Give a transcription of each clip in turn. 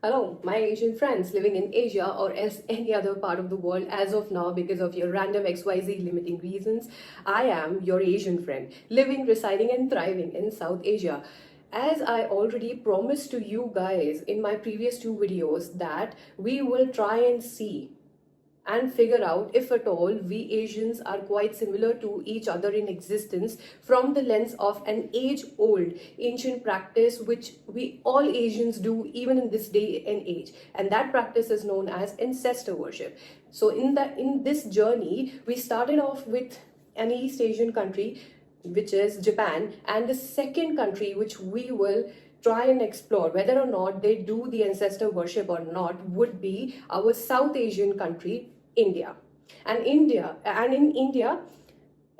Hello, my Asian friends living in Asia or else any other part of the world as of now because of your random XYZ limiting reasons. I am your Asian friend living, residing, and thriving in South Asia. As I already promised to you guys in my previous two videos that we will try and see and figure out if at all we Asians are quite similar to each other in existence from the lens of an age old ancient practice which we all Asians do even in this day and age, and that practice is known as ancestor worship. So in this journey we started off with an East Asian country which is Japan, and the second country which we will try and explore whether or not they do the ancestor worship or not would be our South Asian country, India. And in India,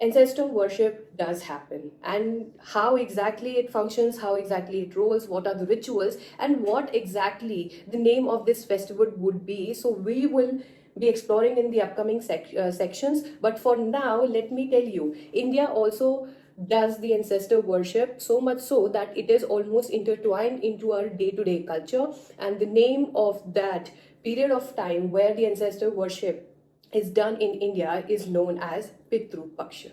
ancestor worship does happen. And how exactly it functions, how exactly it rolls, what are the rituals, and what exactly the name of this festival would be. So we will be exploring in the upcoming sections. But for now, let me tell you, India also does the ancestor worship, so much so that it is almost intertwined into our day-to-day culture. And the name of that period of time where the ancestor worship is done in India is known as Pitru Paksha.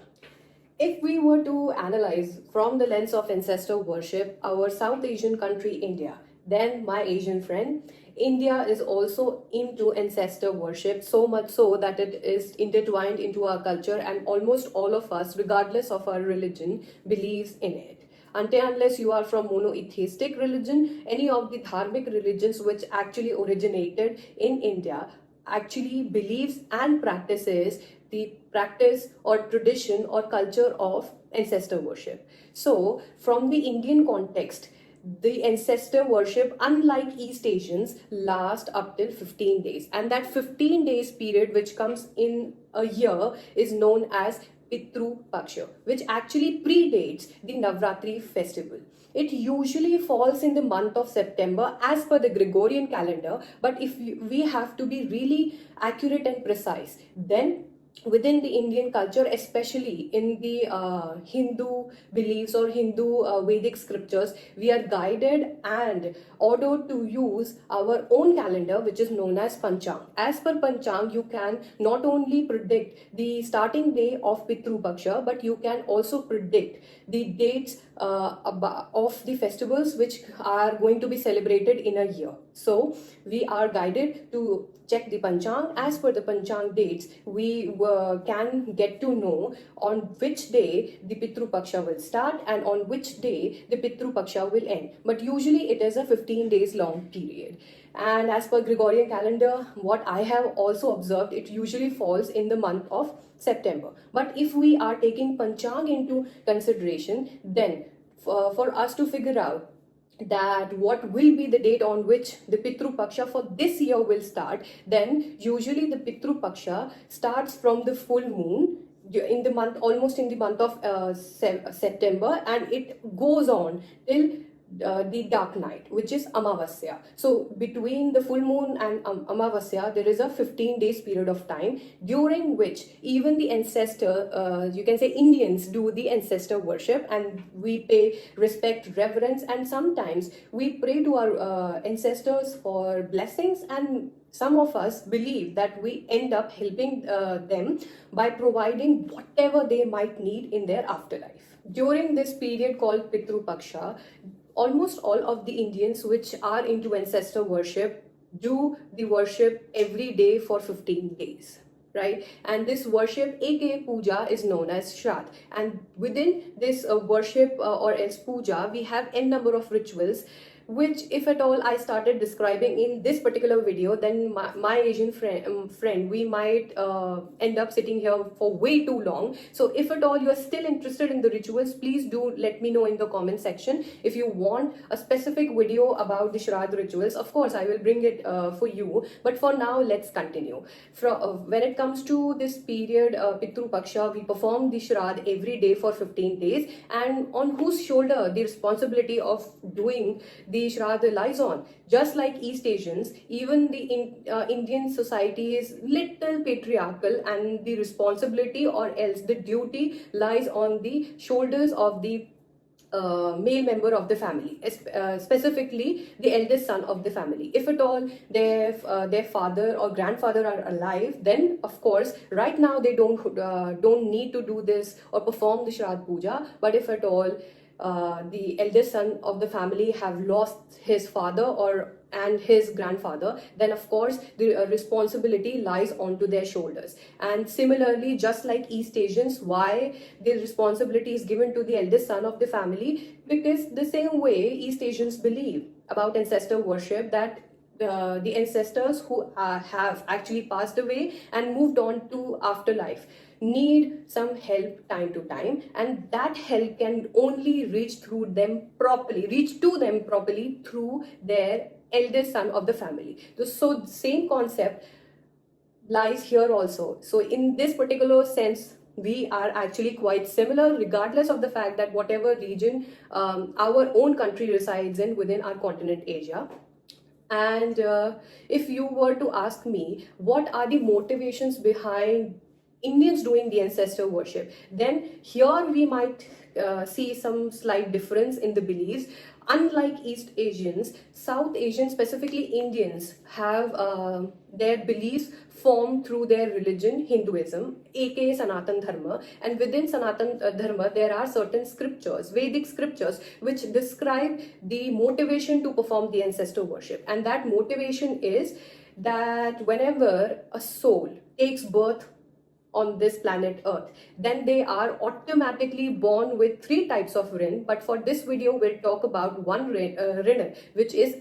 If we were to analyze from the lens of ancestor worship our South Asian country India, then my Asian friend, India is also into ancestor worship, so much so that it is intertwined into our culture, and almost all of us, regardless of our religion, believes in it. Until unless you are from monotheistic religion, any of the dharmic religions which actually originated in India actually believes and practices the practice or tradition or culture of ancestor worship. So from the Indian context, the ancestor worship, unlike East Asians, last up till 15 days, and that 15 days period which comes in a year is known as Pitru Paksha, which actually predates the Navratri festival. It usually falls in the month of September as per the Gregorian calendar, but if we have to be really accurate and precise, then within the Indian culture, especially in the Hindu beliefs or Hindu Vedic scriptures, we are guided and ordered to use our own calendar, which is known as Panchang. As per Panchang, you can not only predict the starting day of Pitru Paksha, but you can also predict the dates of the festivals which are going to be celebrated in a year. So we are guided to check the Panchang. As per the Panchang dates, we can get to know on which day the Pitru Paksha will start and on which day the Pitru Paksha will end. But usually it is a 15 days long period. And as per Gregorian calendar, what I have also observed, it usually falls in the month of September. But if we are taking Panchang into consideration, then for us to figure out that what will be the date on which the Pitru Paksha for this year will start, then usually the Pitru Paksha starts from the full moon in the month, almost in the month of September, and it goes on till the dark night, which is Amavasya. So between the full moon and Amavasya, there is a 15 days period of time during which even the ancestor, you can say Indians, do the ancestor worship, and we pay respect, reverence, and sometimes we pray to our ancestors for blessings, and some of us believe that we end up helping them by providing whatever they might need in their afterlife. During this period called Pitru Paksha, almost all of the Indians which are into ancestor worship do the worship every day for 15 days. Right? And this worship, aka puja, is known as Shraddh. And within this worship or else puja, we have n number of rituals, which if at all I started describing in this particular video, then my Asian friend, we might end up sitting here for way too long. So if at all you are still interested in the rituals, please do let me know in the comment section. If you want a specific video about the Shraddh rituals, of course I will bring it for you. But for now, let's continue. When it comes to this period, Pitru Paksha, we perform the Shraddh every day for 15 days, and on whose shoulder the responsibility of doing the Shraddha lies on. Just like East Asians, even the Indian society is little patriarchal, and the responsibility or else the duty lies on the shoulders of the male member of the family, specifically the eldest son of the family. If at all their father or grandfather are alive, then of course right now they don't need to do this or perform the Shraddh Puja. But if at all the eldest son of the family have lost his father or and his grandfather, then of course the responsibility lies onto their shoulders. And similarly, just like East Asians, why the responsibility is given to the eldest son of the family? Because the same way East Asians believe about ancestor worship, that the ancestors who have actually passed away and moved on to afterlife need some help time to time, and that help can only reach to them properly through their eldest son of the family. So same concept lies here also. So in this particular sense, we are actually quite similar, regardless of the fact that whatever region our own country resides in within our continent Asia. And if you were to ask me what are the motivations behind Indians doing the ancestor worship, then here we might see some slight difference in the beliefs. Unlike East Asians, South Asians, specifically Indians, have their beliefs formed through their religion, Hinduism, aka Sanatan Dharma. And within Sanatan Dharma, there are certain scriptures, Vedic scriptures, which describe the motivation to perform the ancestor worship. And that motivation is that whenever a soul takes birth on this planet Earth, then they are automatically born with three types of rin. But for this video, we'll talk about one rin, which is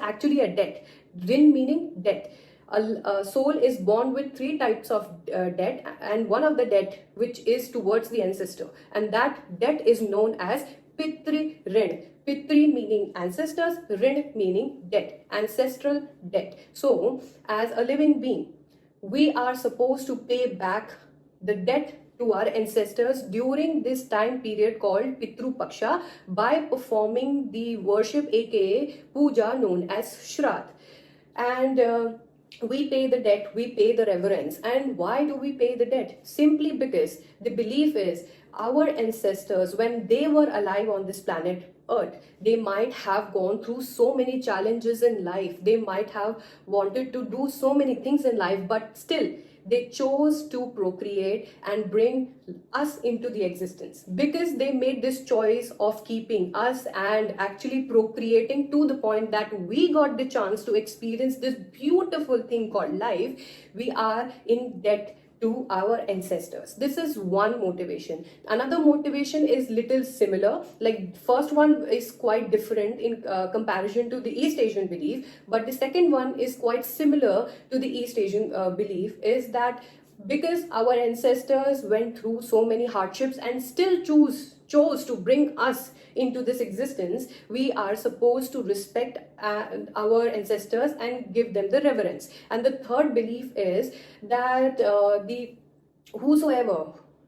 actually a debt. Rin meaning debt. A soul is born with three types of debt, and one of the debt which is towards the ancestor, and that debt is known as Pitri Rin. Pitri meaning ancestors, Rin meaning debt, ancestral debt. So, as a living being, we are supposed to pay back the debt to our ancestors during this time period called Pitru Paksha by performing the worship, aka puja, known as Shraddh. And we pay the debt, we pay the reverence. And why do we pay the debt? Simply because the belief is our ancestors, when they were alive on this planet Earth, they might have gone through so many challenges in life. They might have wanted to do so many things in life, but still they chose to procreate and bring us into the existence, because they made this choice of keeping us and actually procreating to the point that we got the chance to experience this beautiful thing called life. We are in debt to our ancestors. This is one motivation. Another motivation is little similar. Like first one is quite different in comparison to the East Asian belief, but the second one is quite similar to the East Asian belief, is that because our ancestors went through so many hardships and still chose to bring us into this existence, we are supposed to respect our ancestors and give them the reverence. And the third belief is that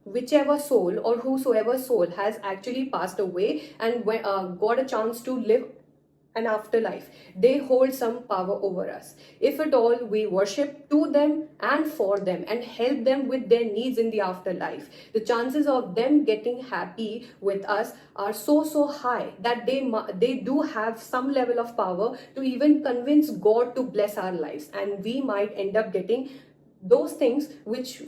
whichever soul has actually passed away and got a chance to live an afterlife, they hold some power over us. If at all we worship to them and for them and help them with their needs in the afterlife, the chances of them getting happy with us are so high that they do have some level of power to even convince God to bless our lives, and we might end up getting those things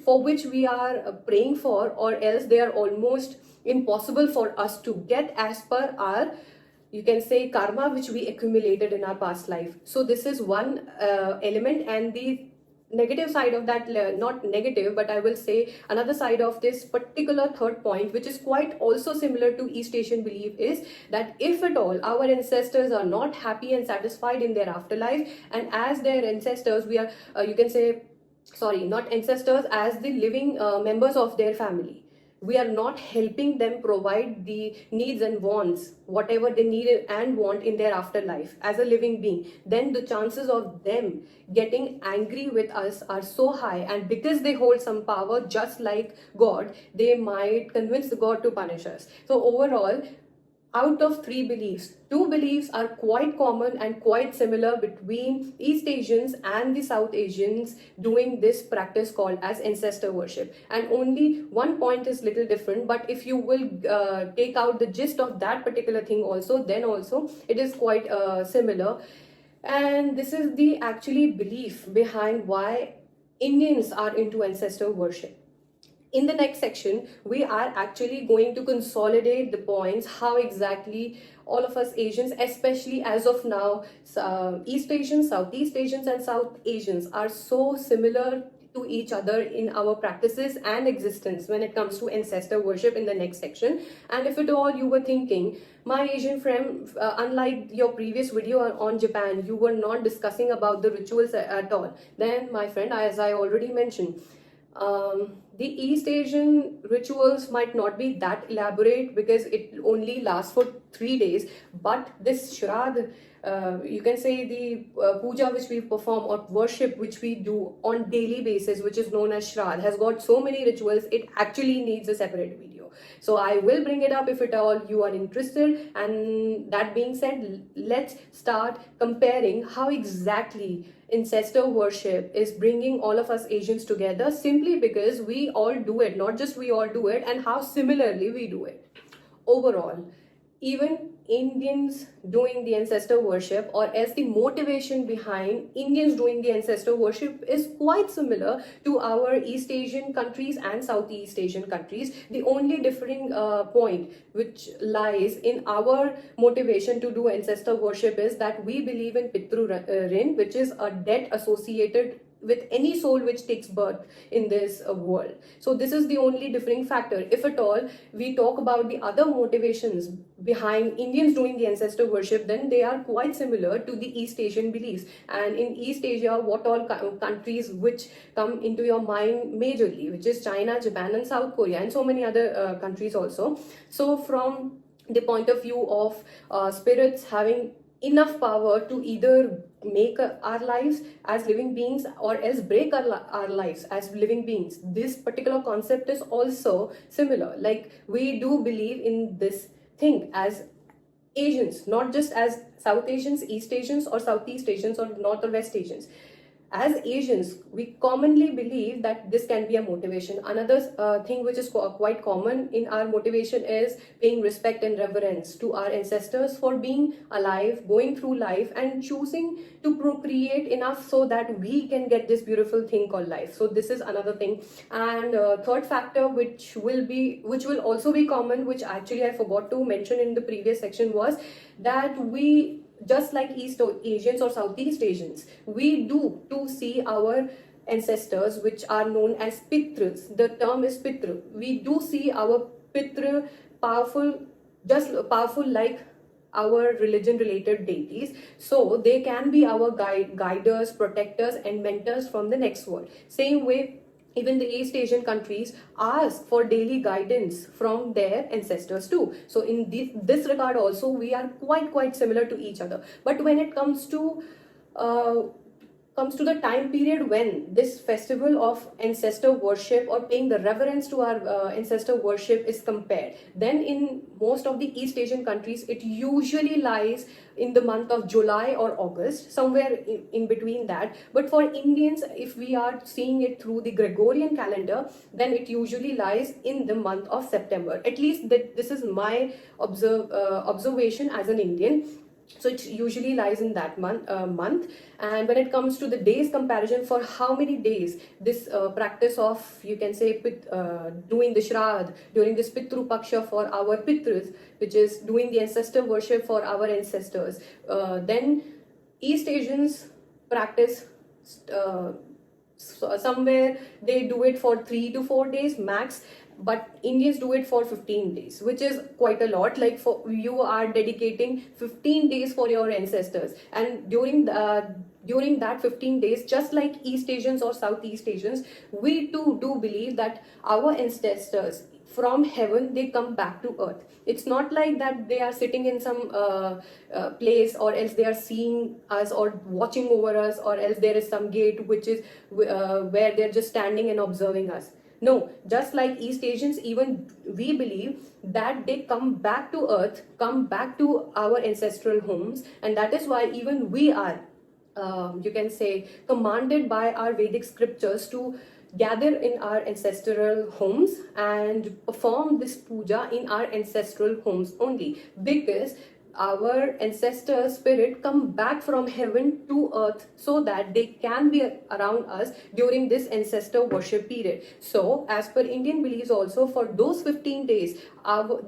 for which we are praying for, or else they are almost impossible for us to get as per our, you can say, karma which we accumulated in our past life. So this is one element. And the negative side of that, not negative, but I will say another side of this particular third point, which is quite also similar to East Asian belief, is that if at all our ancestors are not happy and satisfied in their afterlife, and as their ancestors we are, you can say, sorry, not ancestors, as the living members of their family, we are not helping them provide the needs and wants, whatever they need and want in their afterlife as a living being, then the chances of them getting angry with us are so high. And because they hold some power, just like God, they might convince God to punish us. So overall, out of three beliefs, two beliefs are quite common and quite similar between East Asians and the South Asians doing this practice called as ancestor worship, and only one point is little different. But if you will take out the gist of that particular thing also, then also it is quite similar. And this is the actually belief behind why Indians are into ancestor worship. In the next section, we are actually going to consolidate the points, how exactly all of us Asians, especially as of now, East Asians, Southeast Asians, and South Asians are so similar to each other in our practices and existence when it comes to ancestor worship in the next section. And if at all you were thinking, my Asian friend, unlike your previous video on Japan, you were not discussing about the rituals at all, then my friend, as I already mentioned, the East Asian rituals might not be that elaborate because it only lasts for 3 days, but this Shraddh, you can say the puja which we perform or worship which we do on daily basis, which is known as Shraddh, has got so many rituals, it actually needs a separate video. So I will bring it up if at all you are interested. And that being said, let's start comparing how exactly ancestor worship is bringing all of us Asians together, simply because we all do it, not just we all do it, and how similarly we do it. Overall, even Indians doing the ancestor worship, or as the motivation behind Indians doing the ancestor worship, is quite similar to our East Asian countries and Southeast Asian countries. The only differing point which lies in our motivation to do ancestor worship is that we believe in Pitru Rin, which is a debt associated with any soul which takes birth in this world. So this is the only differing factor. If at all we talk about the other motivations behind Indians doing the ancestor worship, then they are quite similar to the East Asian beliefs. And in East Asia, what all countries which come into your mind majorly, which is China, Japan, and South Korea, and so many other countries also. So from the point of view of spirits having enough power to either make our lives as living beings or else break our lives as living beings, this particular concept is also similar. Like, we do believe in this thing as Asians, not just as South Asians, East Asians, or Southeast Asians, or North or West Asians. As Asians, we commonly believe that this can be a motivation. Another thing which is quite common in our motivation is paying respect and reverence to our ancestors for being alive, going through life, and choosing to procreate enough so that we can get this beautiful thing called life. So this is another thing. And third factor which will also be common, which actually I forgot to mention in the previous section, was that we, just like East Asians or Southeast Asians, we do to see our ancestors, which are known as Pitras. The term is Pitra. We do see our Pitra powerful, just powerful like our religion related deities. So they can be our guiders, protectors, and mentors from the next world. Same way, even the East Asian countries ask for daily guidance from their ancestors too. So in this regard also, we are quite similar to each other. But when it comes to the time period when this festival of ancestor worship or paying the reverence to our ancestor worship is compared, then in most of the East Asian countries, it usually lies in the month of July or August, somewhere in between that. But for Indians, if we are seeing it through the Gregorian calendar, then it usually lies in the month of September. At least this is my observation as an Indian. So it usually lies in that month. And when it comes to the days comparison, for how many days this practice of, you can say, doing the Shraddh during this Pitru Paksha for our Pitras, which is doing the ancestor worship for our ancestors, then East Asians practice somewhere they do it for 3 to 4 days max, but Indians do it for 15 days, which is quite a lot. Like, for you are dedicating 15 days for your ancestors, and during that 15 days, just like East Asians or Southeast Asians, we too do believe that our ancestors from heaven, they come back to earth. It's not like that they are sitting in some place, or else they are seeing us or watching over us, or else there is some gate which is where they're just standing and observing us. No, just like East Asians, even we believe that they come back to earth, come back to our ancestral homes, and that is why even we are, you can say, commanded by our Vedic scriptures to gather in our ancestral homes and perform this puja in our ancestral homes only, because our ancestor spirit come back from heaven to earth so that they can be around us during this ancestor worship period. So as per Indian beliefs also, for those 15 days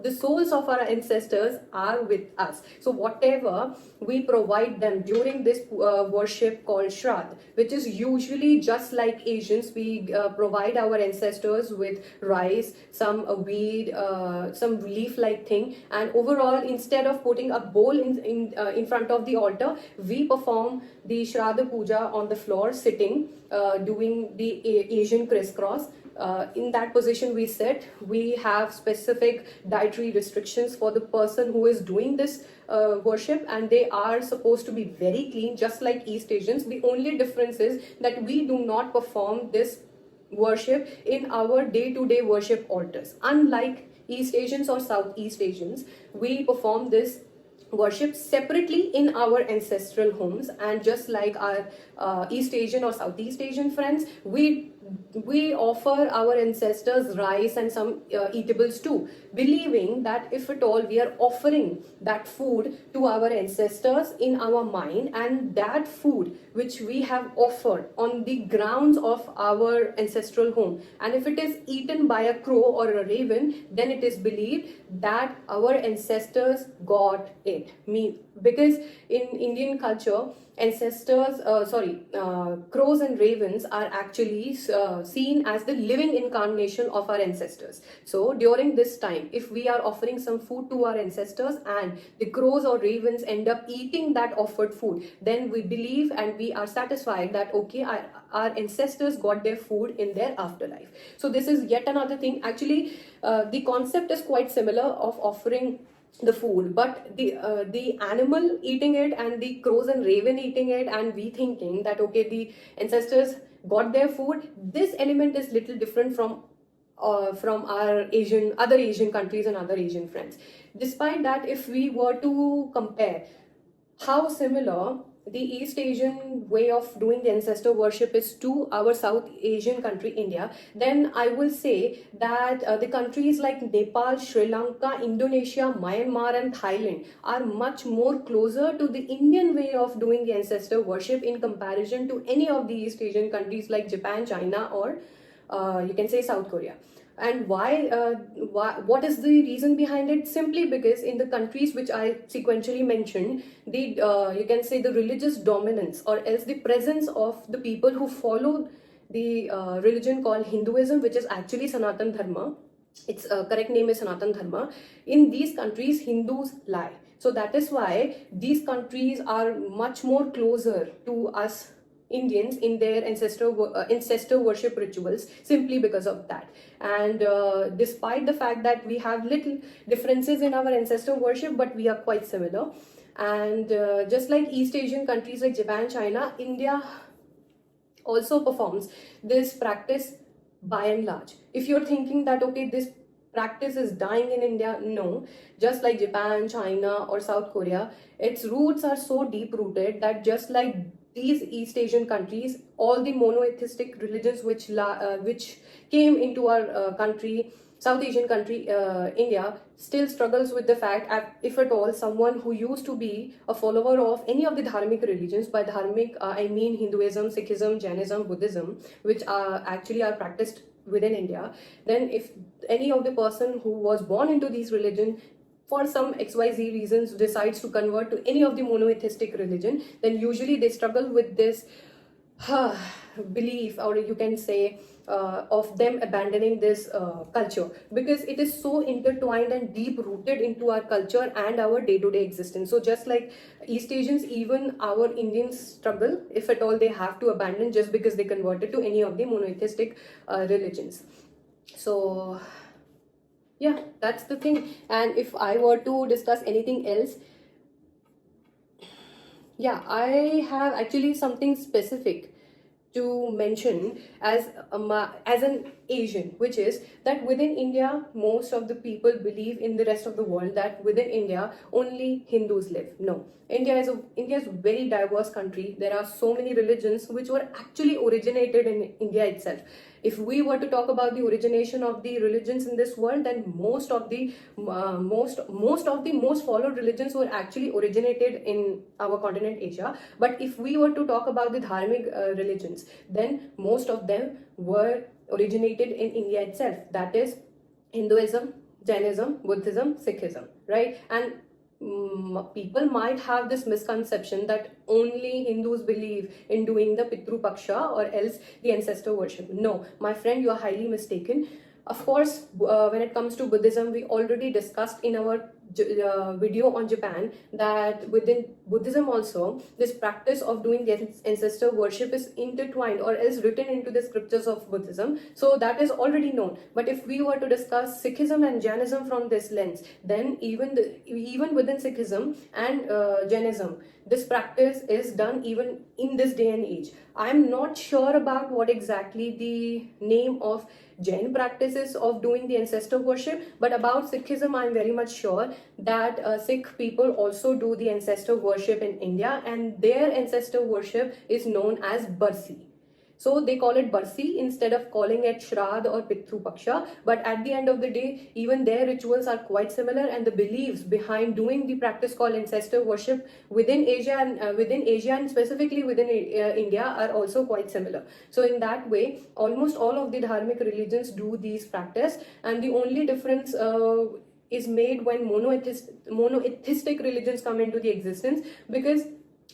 the souls of our ancestors are with us. So whatever we provide them during this worship called Shraddh, which is usually just like Asians, we provide our ancestors with rice, some weed, some leaf like thing, and overall, instead of putting a bowl in front of the altar, we perform the Shraddha Puja on the floor, sitting, doing the Asian crisscross. In that position we sit. We have specific dietary restrictions for the person who is doing this worship, and they are supposed to be very clean, just like East Asians. The only difference is that we do not perform this worship in our day-to-day worship altars. Unlike East Asians or Southeast Asians, we perform this worship separately in our ancestral homes. And just like our East Asian or Southeast Asian friends, we offer our ancestors rice and some eatables too, believing that if at all we are offering that food to our ancestors in our mind, and that food which we have offered on the grounds of our ancestral home, and if it is eaten by a crow or a raven, then it is believed that our ancestors got it. Because in Indian culture, ancestors, crows and ravens are actually seen as the living incarnation of our ancestors. So during this time, if we are offering some food to our ancestors and the crows or ravens end up eating that offered food, then we believe and we are satisfied that okay, our ancestors got their food in their afterlife. So this is yet another thing. Actually, the concept is quite similar of offering the food, but the animal eating it and the crows and raven eating it, and we thinking that okay, the ancestors got their food. This element is little different from our other Asian countries and other Asian friends. Despite that, if we were to compare how similar the East Asian way of doing the ancestor worship is to our South Asian country, India, then I will say that the countries like Nepal, Sri Lanka, Indonesia, Myanmar and Thailand are much more closer to the Indian way of doing the ancestor worship in comparison to any of the East Asian countries like Japan, China, or you can say South Korea. And why, what is the reason behind it? Simply because in the countries which I sequentially mentioned, the you can say the religious dominance or else the presence of the people who follow the religion called Hinduism, which is actually Sanatan Dharma. Its correct name is Sanatan Dharma. In these countries, Hindus lie. So that is why these countries are much more closer to us Indians in their ancestor worship rituals, simply because of that. And despite the fact that we have little differences in our ancestor worship, but we are quite similar. And just like East Asian countries like Japan, China, India also performs this practice by and large. If you're thinking that okay, this practice is dying in India, no. Just like Japan, China or South Korea, its roots are so deep rooted that just like these East Asian countries, all the monotheistic religions which came into our country, South Asian country, India, still struggles with the fact, if at all, someone who used to be a follower of any of the dharmic religions, by dharmic I mean Hinduism, Sikhism, Jainism, Buddhism, which actually are practiced within India, then if any of the person who was born into these religions for some XYZ reasons decides to convert to any of the monotheistic religion, then usually they struggle with this belief, or you can say of them abandoning this culture, because it is so intertwined and deep rooted into our culture and our day-to-day existence. So just like East Asians, even our Indians struggle if at all they have to abandon just because they converted to any of the monotheistic religions. So yeah, that's the thing. And if I were to discuss anything else, yeah, I have actually something specific to mention as an Asian, which is that within India, most of the people believe in the rest of the world that within India only Hindus live. No, India is a very diverse country. There are so many religions which were actually originated in India itself. If we were to talk about the origination of the religions in this world, then most of the most followed religions were actually originated in our continent Asia. But if we were to talk about the dharmic religions, then most of them were originated in India itself. That is Hinduism, Jainism, Buddhism, Sikhism, right? And people might have this misconception that only Hindus believe in doing the Pitru Paksha or else the ancestor worship. No, my friend, you are highly mistaken. Of course, when it comes to Buddhism, we already discussed in our video on Japan that within Buddhism also, this practice of doing the ancestor worship is intertwined or is written into the scriptures of Buddhism. So that is already known. But if we were to discuss Sikhism and Jainism from this lens, then even within Sikhism and Jainism, this practice is done even in this day and age. I'm not sure about what exactly the name of Jain practices of doing the ancestor worship, but about Sikhism, I'm very much sure that Sikh people also do the ancestor worship in India, and their ancestor worship is known as Barsi. So they call it Barsi instead of calling it Shraddh or Pitru Paksha. But at the end of the day, even their rituals are quite similar, and the beliefs behind doing the practice called ancestor worship within Asia and specifically within India are also quite similar. So in that way, almost all of the dharmic religions do these practice, and the only difference is made when monotheistic religions come into the existence, because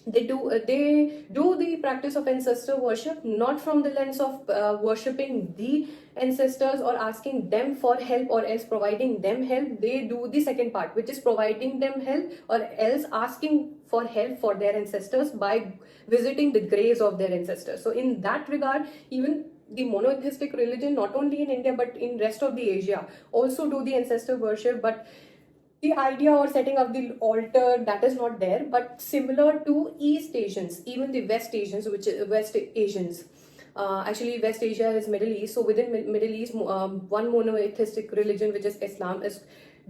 they do the practice of ancestor worship not from the lens of worshipping the ancestors or asking them for help or else providing them help. They do the second part, which is providing them help or else asking for help for their ancestors by visiting the graves of their ancestors. So in that regard, even the monotheistic religion, not only in India but in rest of the Asia, also do the ancestor worship. But the idea or setting up the altar, that is not there, but similar to East Asians, even the West Asians, which is West Asians. Actually, West Asia is Middle East. So within Middle East, one monotheistic religion, which is Islam, is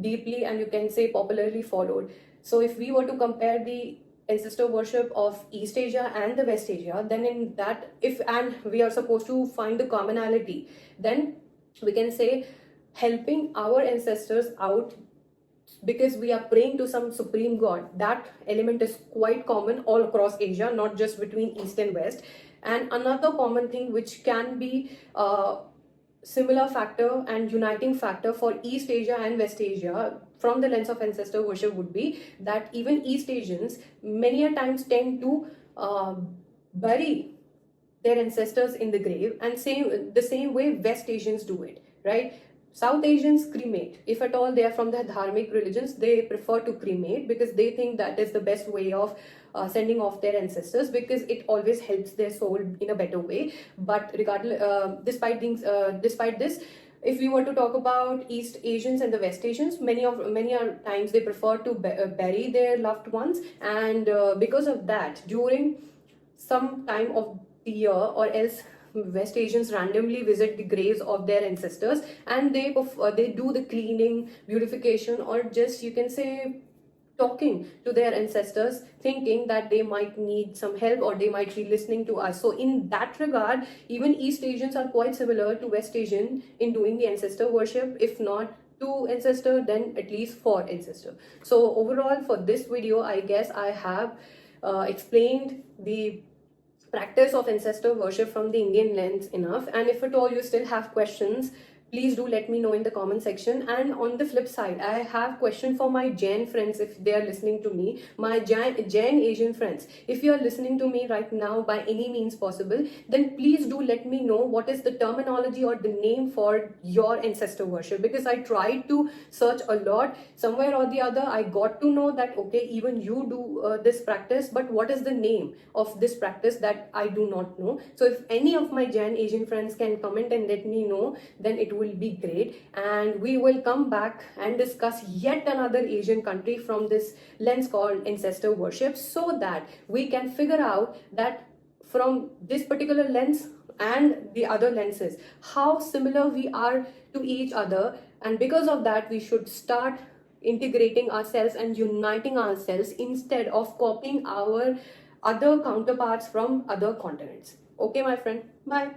deeply and you can say popularly followed. So if we were to compare the ancestor worship of East Asia and the West Asia, then in that, and we are supposed to find the commonality, then we can say helping our ancestors out because we are praying to some supreme god. That element is quite common all across Asia, not just between East and West. And another common thing which can be similar factor and uniting factor for East Asia and West Asia from the lens of ancestor worship would be that even East Asians many a times tend to bury their ancestors in the grave, and the same way West Asians do it, right? South Asians cremate. If at all they are from the dharmic religions, they prefer to cremate because they think that is the best way of sending off their ancestors, because it always helps their soul in a better way. But regardless, despite this, if we were to talk about East Asians and the West Asians, many times they prefer to bury their loved ones, and because of that, during some time of the year or else, West Asians randomly visit the graves of their ancestors, and they do the cleaning, beautification, or just you can say talking to their ancestors, thinking that they might need some help or they might be listening to us. So in that regard, even East Asians are quite similar to West Asian in doing the ancestor worship, if not to ancestor, then at least for ancestor. So overall, for this video, I guess I have explained the practice of ancestor worship from the Indian lens enough. And if at all you still have questions, please do let me know in the comment section. And on the flip side, I have question for my Jain friends if they are listening to me, my Jain Asian friends. If you are listening to me right now by any means possible, then please do let me know what is the terminology or the name for your ancestor worship, because I tried to search a lot. Somewhere or the other, I got to know that, okay, even you do this practice, but what is the name of this practice that I do not know. So if any of my Jain Asian friends can comment and let me know, then it will be great, and we will come back and discuss yet another Asian country from this lens called ancestor worship, so that we can figure out that from this particular lens and the other lenses, how similar we are to each other, and because of that we should start integrating ourselves and uniting ourselves instead of copying our other counterparts from other continents. Okay, my friend, bye.